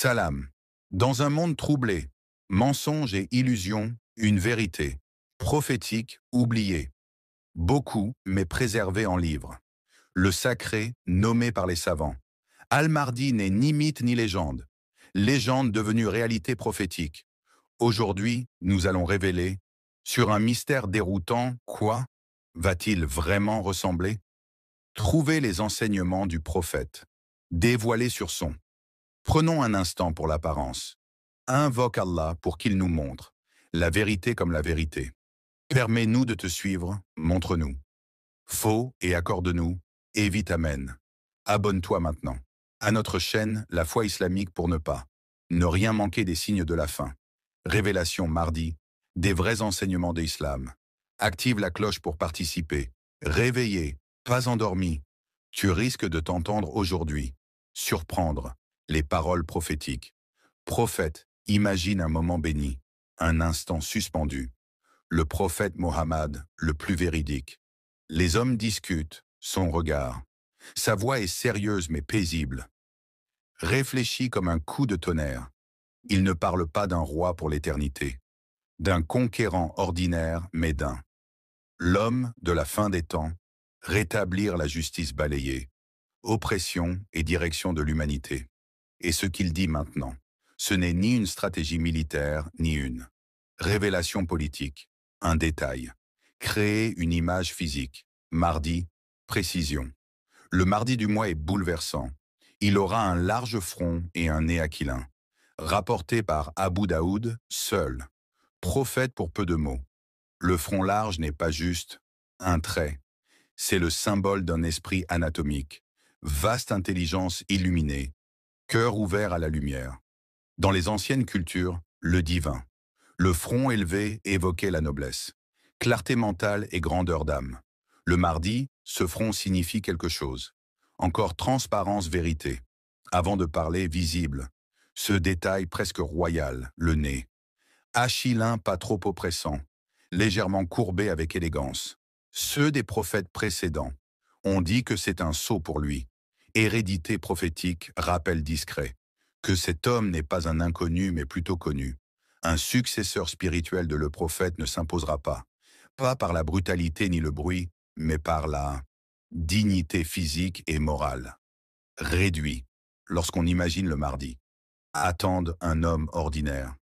Salam. Dans un monde troublé, mensonges et illusions, une vérité, prophétique, oubliée. Beaucoup, mais préservée en livres. Le sacré, nommé par les savants. Al-Mahdi n'est ni mythe ni légende. Légende devenue réalité prophétique. Aujourd'hui, nous allons révéler, sur un mystère déroutant, quoi va-t-il vraiment ressembler? Trouver les enseignements du prophète. Dévoilés sur son. Prenons un instant pour l'apparence. Invoque Allah pour qu'il nous montre la vérité comme la vérité. Permets-nous de te suivre, montre-nous. Faux et accorde-nous, évite amen. Abonne-toi maintenant à notre chaîne La Foi Islamique pour ne rien manquer des signes de la fin. Révélation mardi, des vrais enseignements de l'islam. Active la cloche pour participer. Réveillé, pas endormi. Tu risques de t'entendre aujourd'hui. Surprendre les paroles prophétiques. Prophète, imagine un moment béni, un instant suspendu. Le prophète Mohammed, le plus véridique. Les hommes discutent, son regard. Sa voix est sérieuse mais paisible. Réfléchit comme un coup de tonnerre. Il ne parle pas d'un roi pour l'éternité, d'un conquérant ordinaire mais d'un. L'homme de la fin des temps, rétablir la justice balayée, oppression et direction de l'humanité. Et ce qu'il dit maintenant, ce n'est ni une stratégie militaire, ni une révélation politique, un détail. Créer une image physique. Mardi, précision. Le mardi du mois est bouleversant. Il aura un large front et un nez aquilin. Rapporté par Abu Daoud, seul. Prophète pour peu de mots. Le front large n'est pas juste un trait. C'est le symbole d'un esprit anatomique. Vaste intelligence illuminée. Cœur ouvert à la lumière. Dans les anciennes cultures, le divin. Le front élevé évoquait la noblesse. Clarté mentale et grandeur d'âme. Le mardi, ce front signifie quelque chose. Encore transparence, vérité. Avant de parler, visible. Ce détail presque royal, le nez. Achillin pas trop oppressant. Légèrement courbé avec élégance. Ceux des prophètes précédents. On dit que c'est un sceau pour lui. Hérédité prophétique, rappel discret. Que cet homme n'est pas un inconnu mais plutôt connu. Un successeur spirituel de le prophète ne s'imposera pas. Pas par la brutalité ni le bruit, mais par la dignité physique et morale. Réduit, lorsqu'on imagine le mardi. Attendent un homme ordinaire.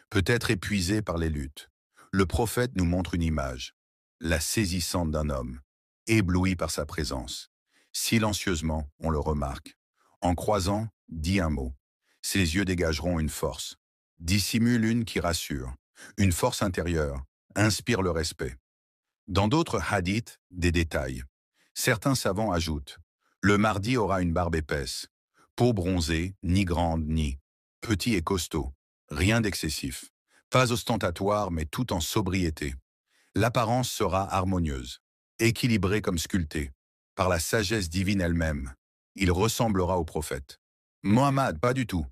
Peut-être épuisé par les luttes. Le prophète nous montre une image, la saisissante d'un homme, ébloui par sa présence. Silencieusement, on le remarque. En croisant, dit un mot. Ses yeux dégageront une force. Dissimule une qui rassure. Une force intérieure, inspire le respect. Dans d'autres hadiths, des détails. Certains savants ajoutent, le mardi aura une barbe épaisse, peau bronzée, ni grande ni petit et costaud, rien d'excessif, pas ostentatoire mais tout en sobriété. L'apparence sera harmonieuse, équilibrée comme sculptée, par la sagesse divine elle-même. Il ressemblera au prophète. Mohammed, pas du tout.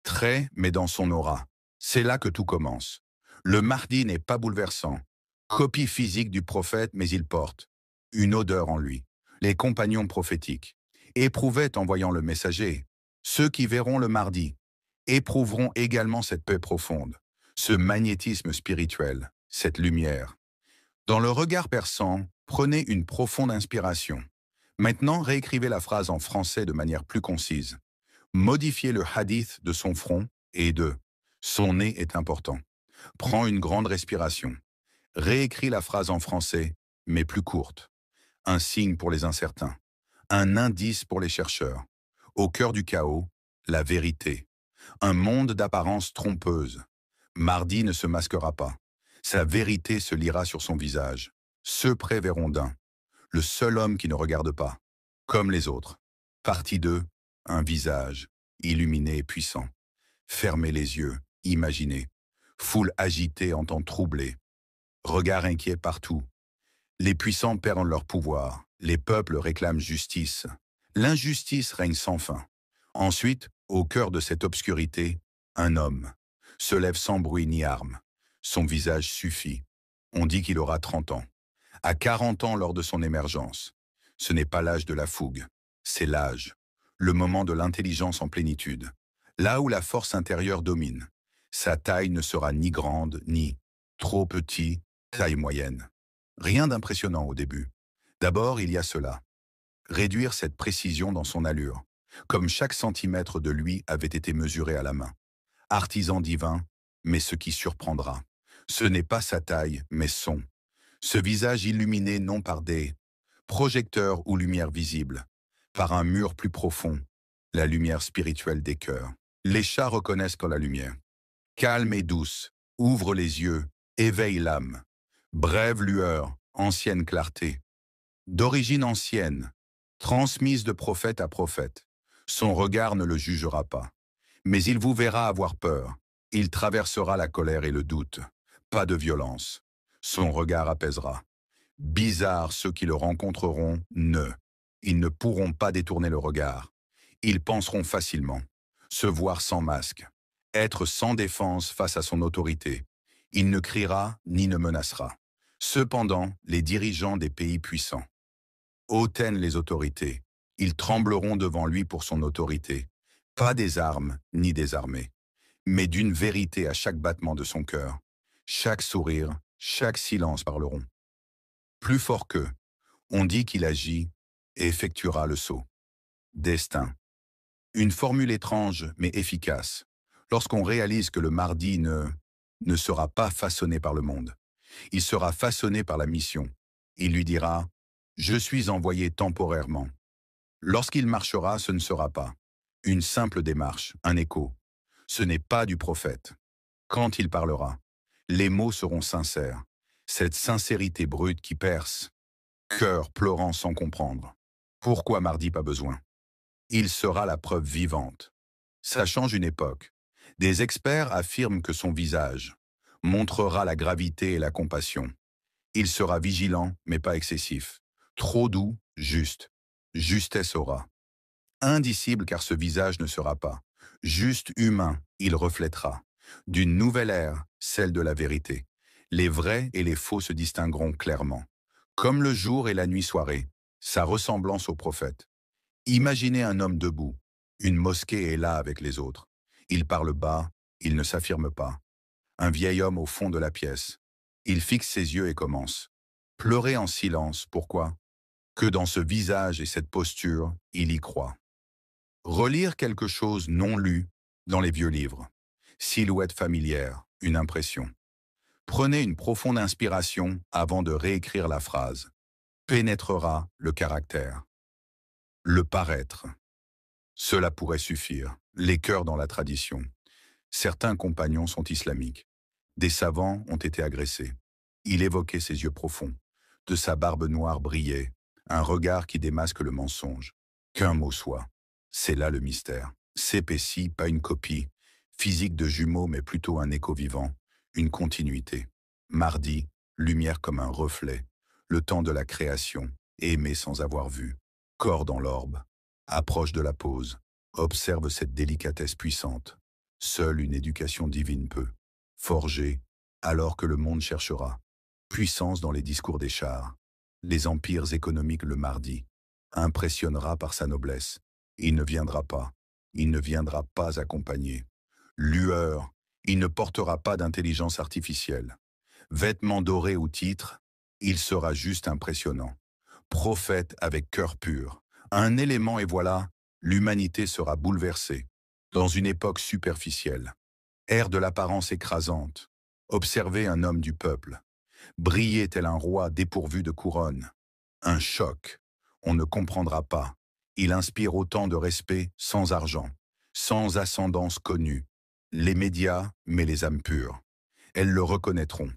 Très, mais dans son aura. C'est là que tout commence. Le mardi n'est pas bouleversant. Copie physique du prophète, mais il porte une odeur en lui. Les compagnons prophétiques éprouvaient en voyant le messager. Ceux qui verront le mardi éprouveront également cette paix profonde, ce magnétisme spirituel, cette lumière. Dans le regard perçant, prenez une profonde inspiration. Maintenant, réécrivez la phrase en français de manière plus concise. Modifiez le hadith de son front et de son nez est important. Prends une grande respiration. Réécris la phrase en français, mais plus courte. Un signe pour les incertains. Un indice pour les chercheurs. Au cœur du chaos, la vérité. Un monde d'apparence trompeuse. Mardi ne se masquera pas. Sa vérité se lira sur son visage. Ceux près verront d'un. Le seul homme qui ne regarde pas. Comme les autres. Partie 2. Un visage, illuminé et puissant. Fermez les yeux, imaginez. Foule agitée en temps troublé. Regard inquiet partout. Les puissants perdent leur pouvoir. Les peuples réclament justice. L'injustice règne sans fin. Ensuite, au cœur de cette obscurité, un homme se lève sans bruit ni arme. Son visage suffit. On dit qu'il aura 30 ans. À 40 ans lors de son émergence. Ce n'est pas l'âge de la fougue. C'est l'âge. Le moment de l'intelligence en plénitude. là où la force intérieure domine. Sa taille ne sera ni grande, ni trop petit, taille moyenne. Rien d'impressionnant au début. D'abord, il y a cela. Réduire cette précision dans son allure, comme chaque centimètre de lui avait été mesuré à la main. Artisan divin, mais ce qui surprendra. Ce n'est pas sa taille, mais ce visage illuminé non par des projecteurs ou lumière visible, par un mur plus profond, la lumière spirituelle des cœurs. Les chats reconnaissent quand la lumière, calme et douce, ouvre les yeux, éveille l'âme. Brève lueur, ancienne clarté, d'origine ancienne, transmise de prophète à prophète. Son regard ne le jugera pas. Mais il vous verra avoir peur. Il traversera la colère et le doute. Pas de violence. Son regard apaisera. Bizarre ceux qui le rencontreront, Ils ne pourront pas détourner le regard. Ils penseront facilement. Se voir sans masque. Être sans défense face à son autorité. Il ne criera ni ne menacera. Cependant, les dirigeants des pays puissants hautainent les autorités. Ils trembleront devant lui pour son autorité. Pas des armes ni des armées, mais d'une vérité à chaque battement de son cœur. Chaque sourire, chaque silence parleront. Plus fort qu'eux, on dit qu'il agit et effectuera le saut. Destin. Une formule étrange mais efficace. Lorsqu'on réalise que le mardi ne sera pas façonné par le monde. Il sera façonné par la mission. Il lui dira « Je suis envoyé temporairement ». Lorsqu'il marchera, ce ne sera pas une simple démarche, un écho. Ce n'est pas du prophète. Quand il parlera, les mots seront sincères. Cette sincérité brute qui perce, cœur pleurant sans comprendre. Pourquoi mardi pas besoin? Il sera la preuve vivante. Ça change une époque. Des experts affirment que son visage montrera la gravité et la compassion. Il sera vigilant, mais pas excessif. Trop doux, juste. Justesse aura. Indicible car ce visage ne sera pas. Juste humain, il reflètera. D'une nouvelle ère, celle de la vérité. Les vrais et les faux se distingueront clairement. Comme le jour et la nuit-soirée, sa ressemblance au prophète. Imaginez un homme debout. Une mosquée est là avec les autres. Il parle bas, il ne s'affirme pas. Un vieil homme au fond de la pièce. Il fixe ses yeux et commence. Pleurer en silence, pourquoi? Que dans ce visage et cette posture, il y croit. Relire quelque chose non lu dans les vieux livres. Silhouette familière, une impression. Prenez une profonde inspiration avant de réécrire la phrase. Pénétrera le caractère. Le paraître. Cela pourrait suffire. Les cœurs dans la tradition. Certains compagnons sont islamiques. Des savants ont été agressés. Il évoquait ses yeux profonds. De sa barbe noire brillait un regard qui démasque le mensonge. Qu'un mot soit. C'est là le mystère. S'épaissit, pas une copie. Physique de jumeaux, mais plutôt un écho vivant. Une continuité. Mardi, lumière comme un reflet. Le temps de la création. Aimer sans avoir vu. Corps dans l'orbe. Approche de la pause. Observe cette délicatesse puissante. Seule une éducation divine peut. Forger, alors que le monde cherchera. Puissance dans les discours des chars. Les empires économiques le mardi. Impressionnera par sa noblesse. Il ne viendra pas. Il ne viendra pas accompagné. Lueur. Il ne portera pas d'intelligence artificielle. Vêtements dorés ou titres. Il sera juste impressionnant. Prophète avec cœur pur. Un élément et voilà, l'humanité sera bouleversée. Dans une époque superficielle. Ère de l'apparence écrasante. Observez un homme du peuple. Briller tel un roi dépourvu de couronne. Un choc. On ne comprendra pas. Il inspire autant de respect sans argent, sans ascendance connue. Les médias, mais les âmes pures. Elles le reconnaîtront.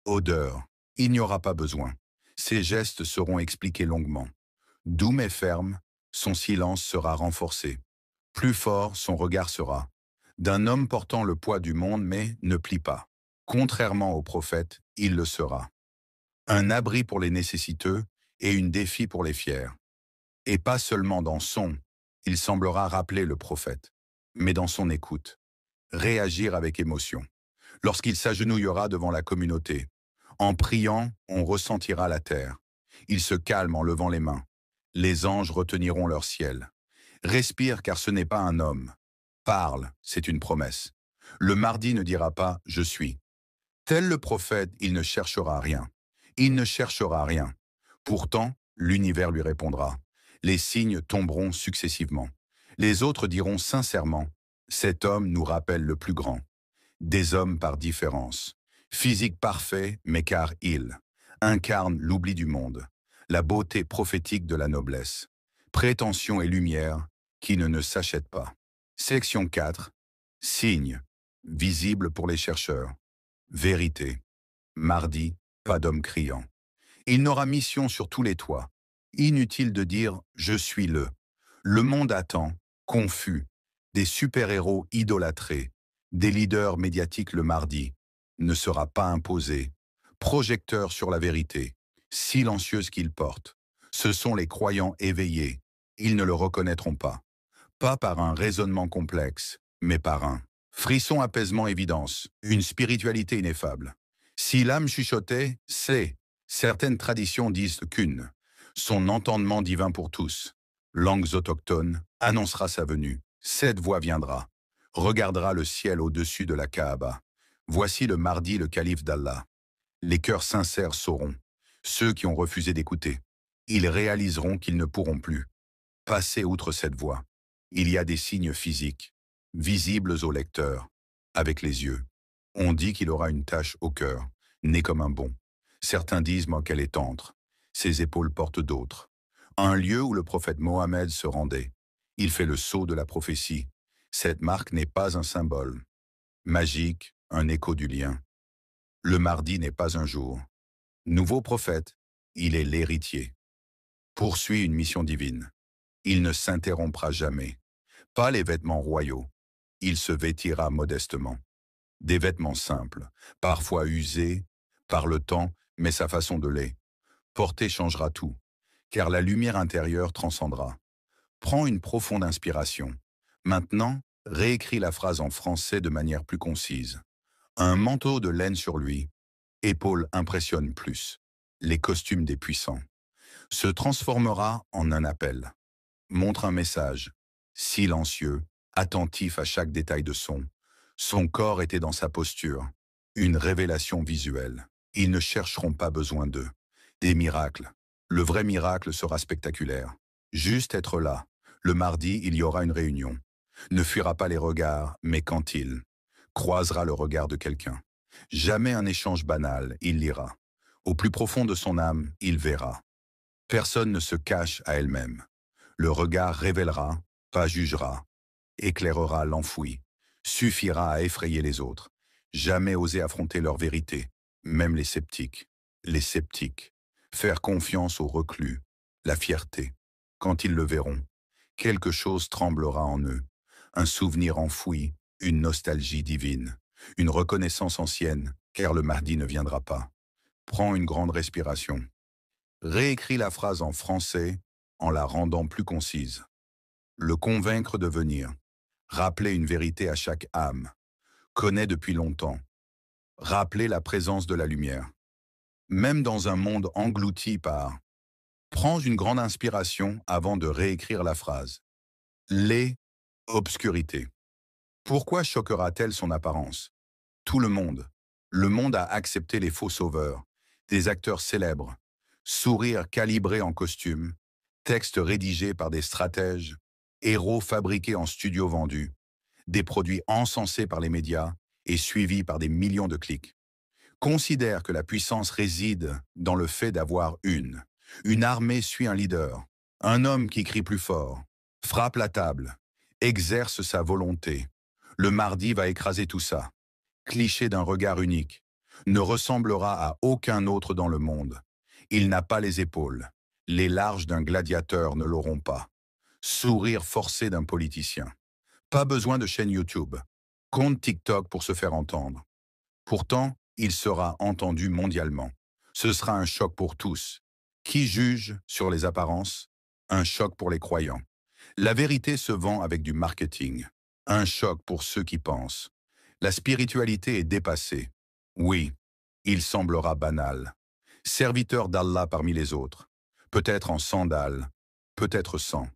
Odeur. Il n'y aura pas besoin. Ses gestes seront expliqués longuement. Doux mais ferme, son silence sera renforcé. Plus fort, son regard sera. D'un homme portant le poids du monde mais ne plie pas. Contrairement au prophète, il le sera. Un abri pour les nécessiteux et une défi pour les fiers. Et pas seulement dans il semblera rappeler le prophète, mais dans son écoute. Réagir avec émotion. Lorsqu'il s'agenouillera devant la communauté. En priant, on ressentira la terre. Il se calme en levant les mains. Les anges reteniront leur ciel. Respire car ce n'est pas un homme. Parle, c'est une promesse. Le mardi ne dira pas « je suis ». Tel le prophète, il ne cherchera rien. Il ne cherchera rien. Pourtant, l'univers lui répondra. Les signes tomberont successivement. Les autres diront sincèrement « cet homme nous rappelle le plus grand ». Des hommes par différence. Physique parfait, mais car il incarne l'oubli du monde, la beauté prophétique de la noblesse. Prétention et lumière qui ne s'achètent pas. Section 4. Signes. Visible pour les chercheurs. Vérité. Mardi, pas d'homme criant. Il n'aura mission sur tous les toits. Inutile de dire « je suis le ». Le monde attend, confus, des super-héros idolâtrés, des leaders médiatiques le mardi. Ne sera pas imposé. Projecteur sur la vérité, silencieuse qu'ils portent. Ce sont les croyants éveillés. Ils ne le reconnaîtront pas. Pas par un raisonnement complexe, mais par un frisson, apaisement, évidence, une spiritualité ineffable. Si l'âme chuchotait, c'est, certaines traditions disent qu'une, son entendement divin pour tous, langues autochtones, annoncera sa venue. Cette voix viendra, regardera le ciel au-dessus de la Kaaba. Voici le mardi le calife d'Allah. Les cœurs sincères sauront, ceux qui ont refusé d'écouter. Ils réaliseront qu'ils ne pourront plus passer outre cette voie. Il y a des signes physiques, visibles au lecteur, avec les yeux. On dit qu'il aura une tache au cœur, né comme un bon. Certains disent qu'elle est tendre. Ses épaules portent d'autres. Un lieu où le prophète Mohammed se rendait. Il fait le sceau de la prophétie. Cette marque n'est pas un symbole. Magique, un écho du lien. Le mardi n'est pas un jour. Nouveau prophète, il est l'héritier. Poursuit une mission divine. Il ne s'interrompra jamais. Pas les vêtements royaux. Il se vêtira modestement. Des vêtements simples, parfois usés par le temps, mais sa façon de les porter changera tout, car la lumière intérieure transcendra. Prends une profonde inspiration. Maintenant, réécris la phrase en français de manière plus concise. Un manteau de laine sur lui, épaules impressionnent plus. Les costumes des puissants. Se transformera en un appel. Montre un message, silencieux, attentif à chaque détail de son. Son corps était dans sa posture, une révélation visuelle. Ils ne chercheront pas besoin d'eux. Des miracles. Le vrai miracle sera spectaculaire. Juste être là. Le mardi, il y aura une réunion. Ne fuira pas les regards, mais quand il croisera le regard de quelqu'un. Jamais un échange banal, il lira. Au plus profond de son âme, il verra. Personne ne se cache à elle-même. Le regard révélera, pas jugera, éclairera l'enfoui, suffira à effrayer les autres. Jamais oser affronter leur vérité, même les sceptiques. Les sceptiques. Faire confiance aux reclus, la fierté. Quand ils le verront, quelque chose tremblera en eux. Un souvenir enfoui, une nostalgie divine, une reconnaissance ancienne, car le mardi ne viendra pas. Prends une grande respiration. Réécris la phrase en français en la rendant plus concise. Le convaincre de venir. Rappeler une vérité à chaque âme. Connaît depuis longtemps. Rappeler la présence de la lumière. Même dans un monde englouti par... Prends une grande inspiration avant de réécrire la phrase. Les obscurités. Pourquoi choquera-t-elle son apparence? Tout le monde. Le monde a accepté les faux sauveurs, des acteurs célèbres, sourires calibrés en costume, textes rédigés par des stratèges, héros fabriqués en studio vendus, des produits encensés par les médias et suivis par des millions de clics. Considère que la puissance réside dans le fait d'avoir une armée suit un leader, un homme qui crie plus fort, frappe la table, exerce sa volonté. Le mardi va écraser tout ça. Cliché d'un regard unique, ne ressemblera à aucun autre dans le monde. Il n'a pas les épaules. Les larges d'un gladiateur ne l'auront pas. Sourire forcé d'un politicien. Pas besoin de chaîne YouTube. Compte TikTok pour se faire entendre. Pourtant, il sera entendu mondialement. Ce sera un choc pour tous. Qui juge sur les apparences? Un choc pour les croyants. La vérité se vend avec du marketing. Un choc pour ceux qui pensent. La spiritualité est dépassée. Oui, il semblera banal. Serviteur d'Allah parmi les autres. Peut-être en sandales, peut-être sans.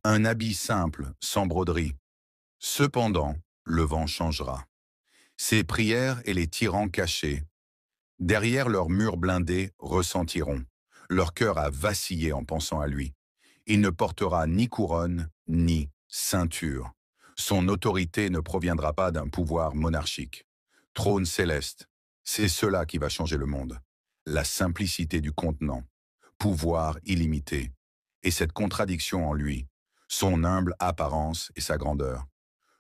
Un habit simple, sans broderie. Cependant, le vent changera. Ses prières et les tyrans cachés, derrière leurs murs blindés, ressentiront. Leur cœur a vacillé en pensant à lui. Il ne portera ni couronne, ni ceinture. Son autorité ne proviendra pas d'un pouvoir monarchique. Trône céleste, c'est cela qui va changer le monde. La simplicité du contenant, pouvoir illimité, et cette contradiction en lui, son humble apparence et sa grandeur.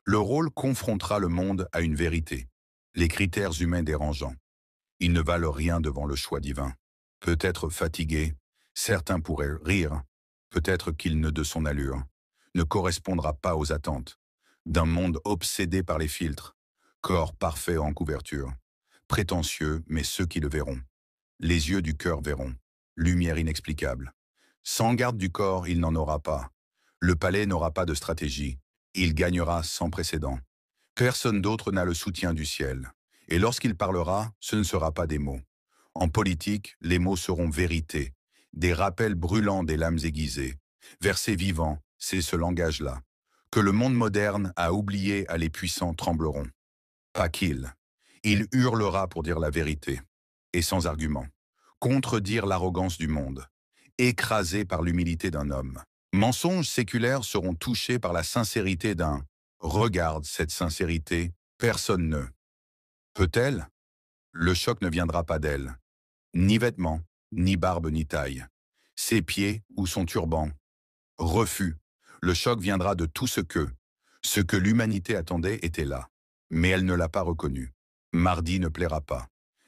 Le rôle confrontera le monde à une vérité, les critères humains dérangeants. Ils ne valent rien devant le choix divin. Peut-être fatigué, certains pourraient rire, peut-être qu'il ne de son allure, ne correspondra pas aux attentes, d'un monde obsédé par les filtres, corps parfait en couverture, prétentieux, mais ceux qui le verront. Les yeux du cœur verront, lumière inexplicable. Sans garde du corps, il n'en aura pas. Le palais n'aura pas de stratégie, il gagnera sans précédent. Personne d'autre n'a le soutien du ciel. Et lorsqu'il parlera, ce ne sera pas des mots. En politique, les mots seront vérité, des rappels brûlants des lames aiguisées. Versets vivants, c'est ce langage-là, que le monde moderne a oublié à les puissants trembleront. Pas qu'il. Il hurlera pour dire la vérité, et sans argument. Contredire l'arrogance du monde, écrasé par l'humilité d'un homme. Mensonges séculaires seront touchés par la sincérité d'un « regarde cette sincérité, personne ne peut-elle ». Le choc ne viendra pas d'elle. Ni vêtements, ni barbe, ni taille. Ses pieds ou son turban. Refus. Le choc viendra de tout ce que l'humanité attendait était là. Mais elle ne l'a pas reconnu. Mardi ne plaira pas.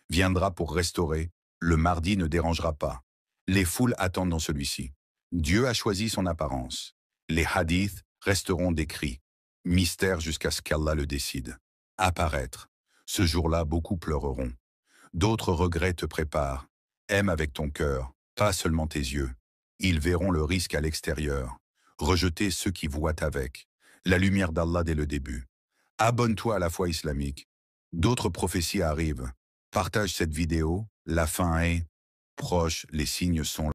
Viendra pour restaurer. Le mardi ne dérangera pas. Les foules attendent dans celui-ci. Dieu a choisi son apparence. Les hadiths resteront des cris. Mystère jusqu'à ce qu'Allah le décide. Apparaître. Ce jour-là, beaucoup pleureront. D'autres regrets te préparent. Aime avec ton cœur, pas seulement tes yeux. Ils verront le risque à l'extérieur. Rejeter ceux qui voient avec. La lumière d'Allah dès le début. Abonne-toi à la foi islamique. D'autres prophéties arrivent. Partage cette vidéo. La fin est proche, les signes sont là.